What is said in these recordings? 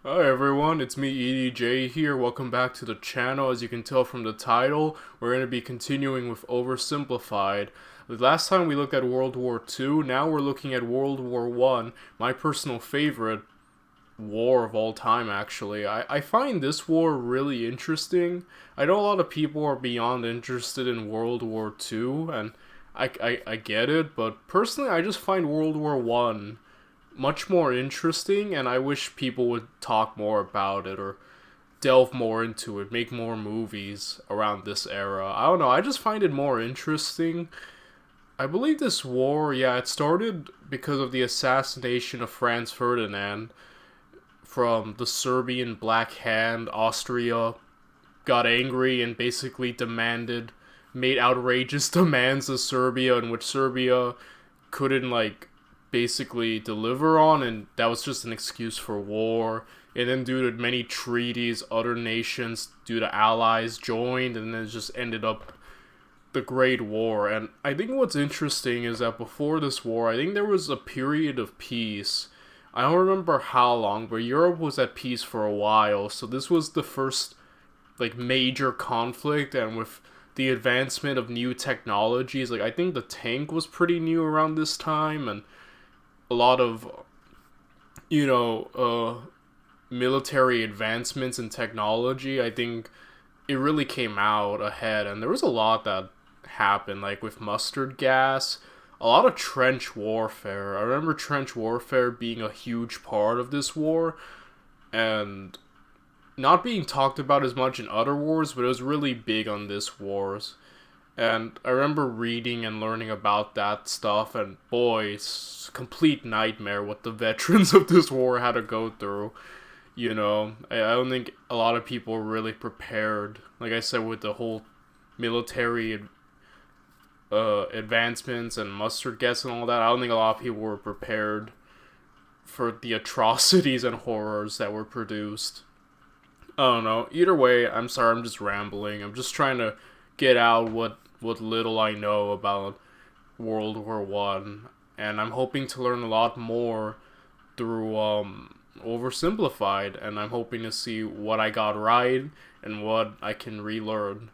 Hi everyone, it's me EDJ here. Welcome back to the channel. As you can tell from the title, we're going to be continuing with Oversimplified. The last time we looked at World War II, now we're looking at World War I, my personal favorite war of all time actually. I find this war really interesting. I know a lot of people are beyond interested in World War II, and I get it, but personally I just find World War I much more interesting, and I wish people would talk more about it or delve more into it, make more movies around this era. I don't know, I just find it more interesting. I believe this war, yeah, it started because of the assassination of Franz Ferdinand from the Serbian Black Hand. Austria got angry and basically made outrageous demands of Serbia, in which Serbia couldn't, basically deliver on, and that was just an excuse for war. And then due to many treaties, other nations, due to allies, joined, and then it just ended up the Great War. And I think what's interesting is that before this war, I think there was a period of peace. I don't remember how long, but Europe was at peace for a while. So this was the first major conflict, and with the advancement of new technologies, I think the tank was pretty new around this time, and a lot of military advancements in technology. I think it really came out ahead, and there was a lot that happened, like with mustard gas, a lot of trench warfare. I remember trench warfare being a huge part of this war, and not being talked about as much in other wars, but it was really big on this wars. And I remember reading and learning about that stuff, and boy, it's a complete nightmare what the veterans of this war had to go through. I don't think a lot of people were really prepared. Like I said, with the whole military advancements and mustard gas and all that, I don't think a lot of people were prepared for the atrocities and horrors that were produced. I don't know. Either way, I'm sorry, I'm just rambling. I'm just trying to get out what little I know about World War One, and I'm hoping to learn a lot more through Oversimplified, and I'm hoping to see what I got right and what I can relearn.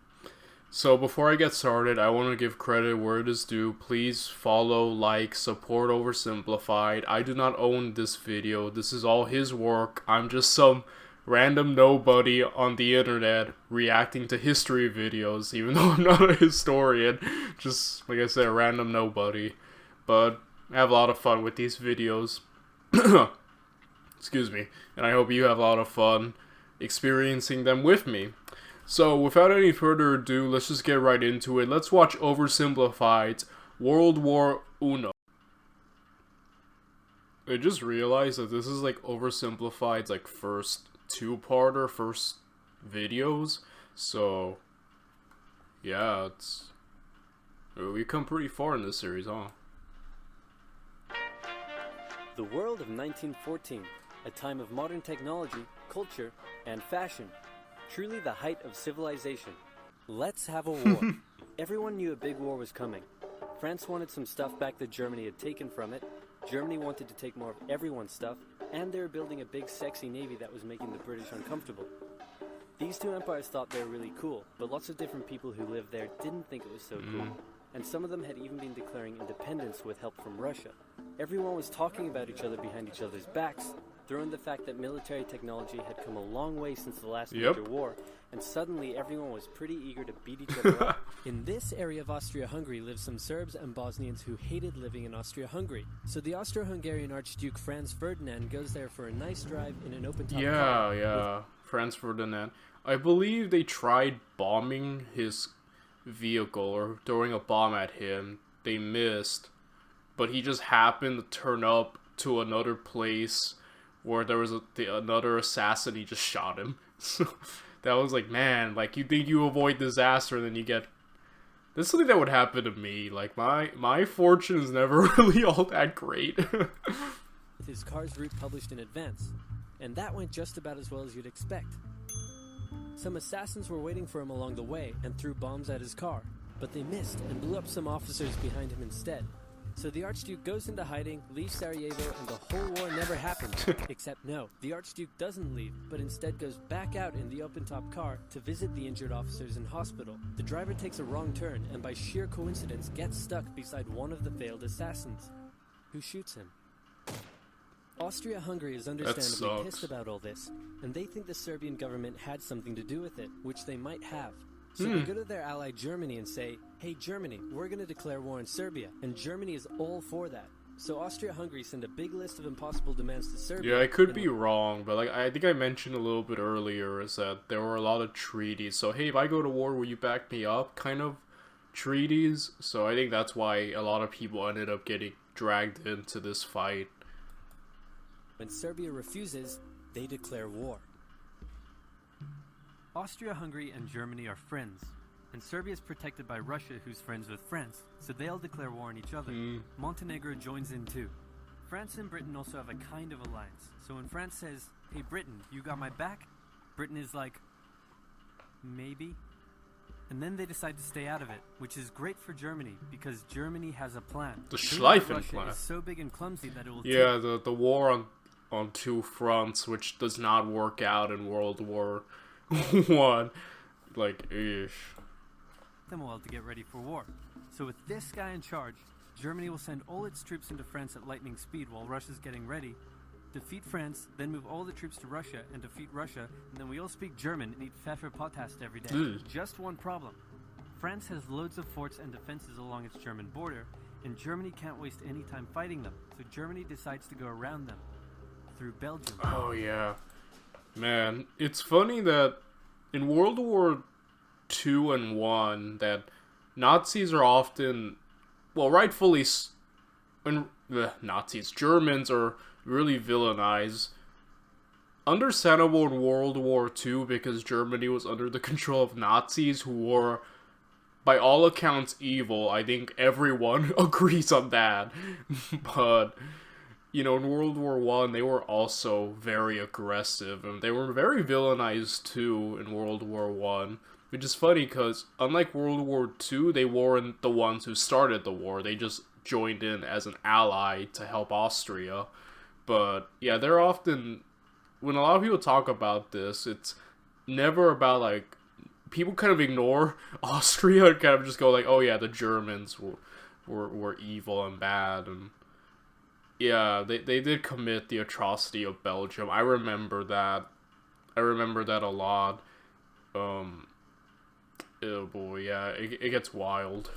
So before I get started, I want to give credit where it is due. Please follow, like, support Oversimplified. I do not own this video. This is all his work. I'm just some random nobody on the internet reacting to history videos, even though I'm not a historian. Just, like I said, a random nobody. But I have a lot of fun with these videos. Excuse me. And I hope you have a lot of fun experiencing them with me. So, without any further ado, let's just get right into it. Let's watch Oversimplified's World War Uno. I just realized that this is Oversimplified's first two-parter, first videos. So yeah, we've come pretty far in this series, huh? The world of 1914, a time of modern technology, culture, and fashion. Truly the height of civilization. Let's have a war. Everyone knew a big war was coming. France wanted some stuff back that Germany had taken from it. Germany wanted to take more of everyone's stuff, and they were building a big sexy navy that was making the British uncomfortable. These two empires thought they were really cool, but lots of different people who lived there didn't think it was so cool. And some of them had even been declaring independence with help from Russia. Everyone was talking about each other behind each other's backs, throwing the fact that military technology had come a long way since the last major war, and suddenly everyone was pretty eager to beat each other up. In this area of Austria-Hungary lived some Serbs and Bosnians who hated living in Austria-Hungary. So the Austro-Hungarian Archduke Franz Ferdinand goes there for a nice drive in an open-top car. Yeah, Franz Ferdinand. I believe they tried bombing his vehicle or throwing a bomb at him. They missed, but he just happened to turn up to another place where there was another assassin. He just shot him. So that was man, you think you avoid disaster, and then you get... This is something that would happen to me. My fortune is never really all that great. With his car's route published in advance, and that went just about as well as you'd expect. Some assassins were waiting for him along the way and threw bombs at his car, but they missed and blew up some officers behind him instead. So the Archduke goes into hiding, leaves Sarajevo, and the whole war never happened. Except no, the Archduke doesn't leave, but instead goes back out in the open-top car to visit the injured officers in hospital. The driver takes a wrong turn and by sheer coincidence gets stuck beside one of the failed assassins, who shoots him. Austria-Hungary is understandably pissed about all this, and they think the Serbian government had something to do with it, which they might have. So they go to their ally Germany and say, hey Germany, we're going to declare war on Serbia, and Germany is all for that. So Austria-Hungary send a big list of impossible demands to Serbia. Yeah, I could be wrong, but like I think I mentioned a little bit earlier is that there were a lot of treaties. So hey, if I go to war, will you back me up? Kind of treaties. So I think that's why a lot of people ended up getting dragged into this fight. When Serbia refuses, they declare war. Austria-Hungary and Germany are friends, and Serbia is protected by Russia, who's friends with France, so they all declare war on each other. Montenegro joins in too. France and Britain also have a kind of alliance, so when France says, hey Britain, you got my back? Britain is like, maybe? And then they decide to stay out of it, which is great for Germany, because Germany has a plan. The Schleifen plan. Russia is so big and clumsy that it will the war on two fronts, which does not work out in World War One. Like, ish. Them a while to get ready for war. So with this guy in charge, Germany will send all its troops into France at lightning speed while Russia's getting ready, defeat France, then move all the troops to Russia and defeat Russia, and then we all speak German and eat Pfefferpottast every day. Just one problem. France has loads of forts and defenses along its German border, and Germany can't waste any time fighting them, so Germany decides to go around them. Through Belgium. Oh yeah. Man, it's funny that in World War II and 1 that Nazis are often, well, rightfully, Germans are really villainized. Understandable in World War II because Germany was under the control of Nazis who were, by all accounts, evil. I think everyone agrees on that. But you know, in World War One, they were also very aggressive, and they were very villainized too in World War One, which is funny because unlike World War Two, they weren't the ones who started the war. They just joined in as an ally to help Austria. But yeah, they're often, when a lot of people talk about this, it's never about like, people kind of ignore Austria and kind of just go like, oh yeah, the Germans were evil and bad, and yeah, they did commit the atrocity of Belgium. I remember that. I remember that a lot. Oh boy, yeah, it gets wild.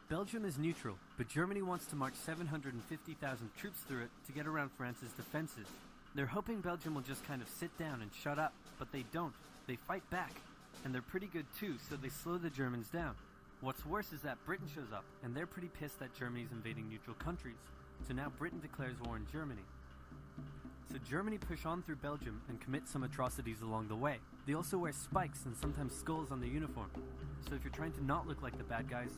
Belgium is neutral, but Germany wants to march 750,000 troops through it to get around France's defenses. They're hoping Belgium will just kind of sit down and shut up, but they don't. They fight back, and they're pretty good too, so they slow the Germans down. What's worse is that Britain shows up, and they're pretty pissed that Germany's invading neutral countries. So now Britain declares war on Germany. So Germany push on through Belgium and commit some atrocities along the way. They also wear spikes and sometimes skulls on the uniform. So if you're trying to not look like the bad guys,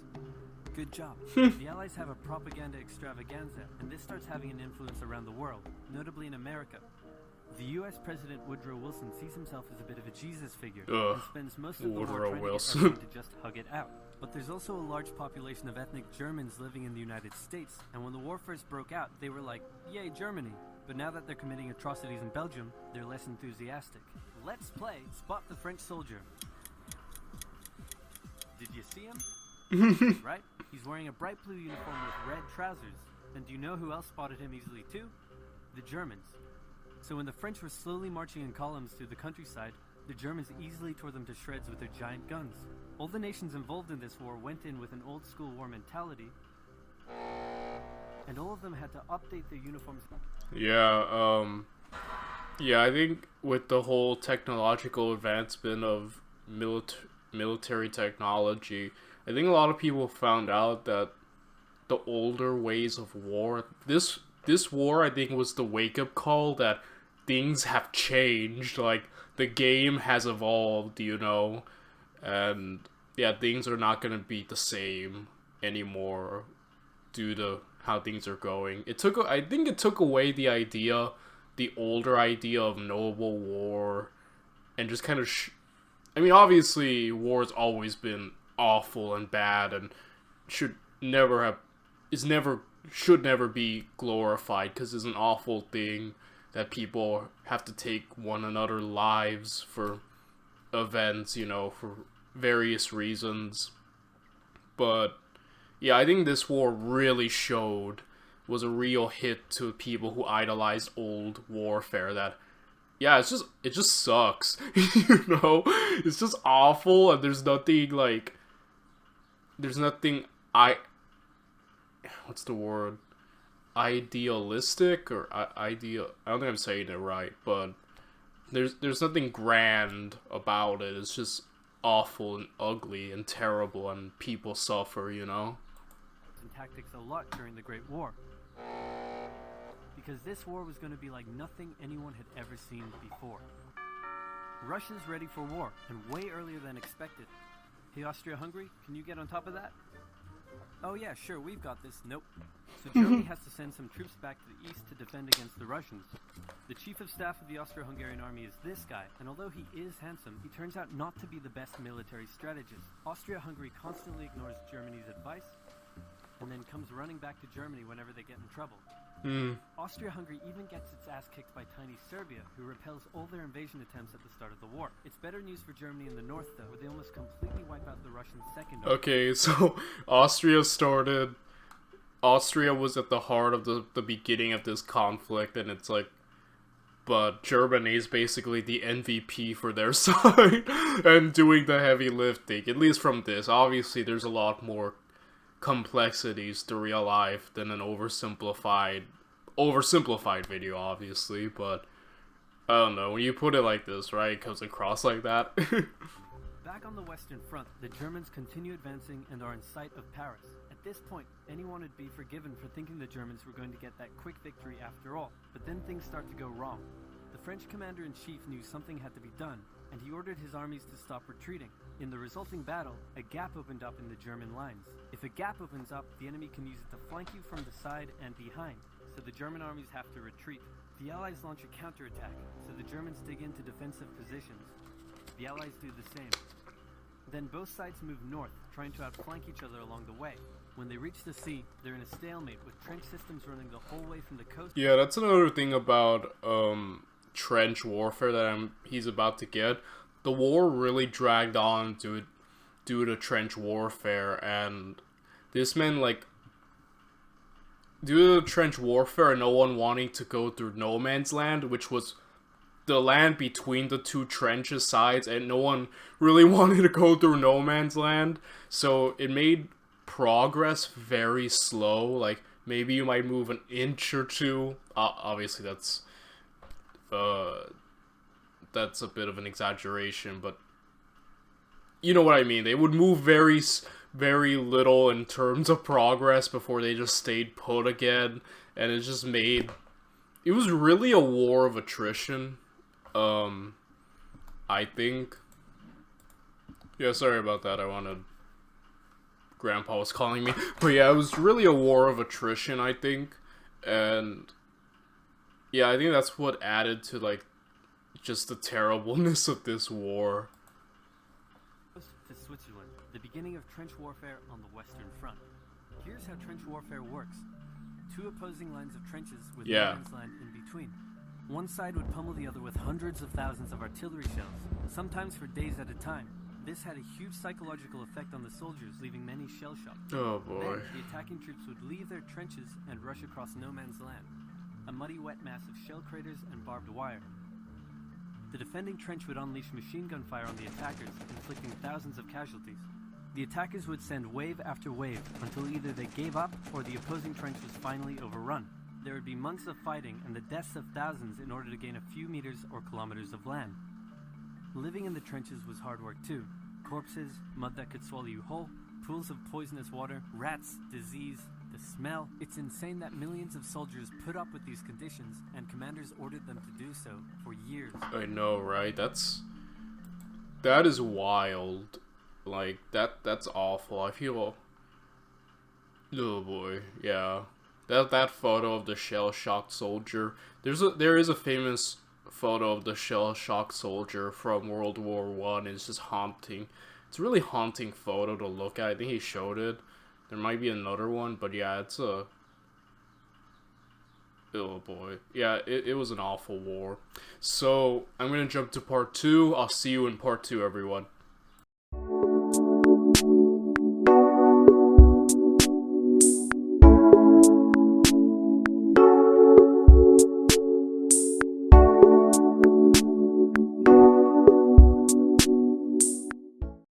good job. The Allies have a propaganda extravaganza, and this starts having an influence around the world, notably in America. The US President Woodrow Wilson sees himself as a bit of a Jesus figure and spends most of the war trying to get everyone to just hug it out. But there's also a large population of ethnic Germans living in the United States, and when the war first broke out, they were like, yay, Germany. But now that they're committing atrocities in Belgium, they're less enthusiastic. Let's play Spot the French Soldier. Did you see him? Right? He's wearing a bright blue uniform with red trousers. And do you know who else spotted him easily too? The Germans. So when the French were slowly marching in columns through the countryside, the Germans easily tore them to shreds with their giant guns. All the nations involved in this war went in with an old school war mentality, and all of them had to update their uniforms. Yeah, I think with the whole technological advancement of military technology, I think a lot of people found out that the older ways of war, this war, I think, was the wake-up call that things have changed, like, the game has evolved, you know, and, yeah, things are not gonna be the same anymore due to how things are going. I think it took away the older idea of noble war, and just kind of, I mean, obviously, war's always been awful and bad, and should never have is never should never be glorified because it's an awful thing that people have to take one another's lives for events, you know, for various reasons. But yeah, I think this war really was a real hit to people who idolized old warfare. That yeah, it just sucks. You know, it's just awful, and there's nothing what's the word, idealistic or ideal. I don't think I'm saying it right, but there's nothing grand about it. It's just awful and ugly and terrible, and people suffer, you know. And tactics a lot during the Great War, because this war was going to be like nothing anyone had ever seen before. Russia's ready for war, and way earlier than expected. Hey, Austria-Hungary, can you get on top of that? Oh yeah, sure, we've got this. Nope. So Germany has to send some troops back to the east to defend against the Russians. The chief of staff of the Austro-Hungarian army is this guy, and although he is handsome, he turns out not to be the best military strategist. Austria-Hungary constantly ignores Germany's advice, and then comes running back to Germany whenever they get in trouble. Austria-Hungary even gets its ass kicked by tiny Serbia, who repels all their invasion attempts at the start of the war. It's better news for Germany in the north, though, where they almost completely wipe out the Russian second army. Okay, so Austria was at the heart of the beginning of this conflict, and it's like, but Germany is basically the MVP for their side, and doing the heavy lifting, at least from this. Obviously, there's a lot more complexities to real life than an oversimplified video, obviously, but I don't know, when you put it like this, right, it comes across like that. Back on the Western Front, the Germans continue advancing and are in sight of Paris. At this point, anyone would be forgiven for thinking the Germans were going to get that quick victory after all, but then things start to go wrong. The French commander-in-chief knew something had to be done, and he ordered his armies to stop retreating. In the resulting battle, a gap opened up in the German lines. If a gap opens up, the enemy can use it to flank you from the side and behind, so the German armies have to retreat. The Allies launch a counterattack, so the Germans dig into defensive positions. The Allies do the same. Then both sides move north, trying to outflank each other along the way. When they reach the sea, they're in a stalemate with trench systems running the whole way from the coast. Yeah, that's another thing about trench warfare that he's about to get. The war really dragged on due to trench warfare, and this meant, like, due to trench warfare and no one wanting to go through no man's land, which was the land between the two trenches sides, and no one really wanted to go through no man's land, so it made progress very slow. Like, maybe you might move an inch or two. Obviously that's a bit of an exaggeration, but you know what I mean. They would move very little in terms of progress before they just stayed put again, and it just made it was really a war of attrition. I think. Yeah, sorry about that. Grandpa was calling me. But yeah, it was really a war of attrition, I think. And yeah, I think that's what added to, like, just the terribleness of this war. To Switzerland, the beginning of trench warfare on the Western Front. Here's how trench warfare works. Two opposing lines of trenches with no man's land in between. One side would pummel the other with hundreds of thousands of artillery shells, sometimes for days at a time. This had a huge psychological effect on the soldiers, leaving many shell-shocked. Oh boy. Then, the attacking troops would leave their trenches and rush across no man's land, a muddy wet mass of shell craters and barbed wire. The defending trench would unleash machine gun fire on the attackers, inflicting thousands of casualties. The attackers would send wave after wave until either they gave up or the opposing trench was finally overrun. There would be months of fighting and the deaths of thousands in order to gain a few meters or kilometers of land. Living in the trenches was hard work too. Corpses, mud that could swallow you whole, pools of poisonous water, rats, disease, the smell. It's insane that millions of soldiers put up with these conditions, and commanders ordered them to do so for years. I know, right? That is wild. Like, that's awful. I feel... Oh boy, yeah. That photo of the shell-shocked soldier. There is a famous photo of the shell-shocked soldier from World War I. It's just haunting. It's a really haunting photo to look at. I think he showed it. There might be another one, but yeah, it's a... Oh boy. Yeah, it was an awful war. So, I'm gonna jump to part 2. I'll see you in part 2, everyone.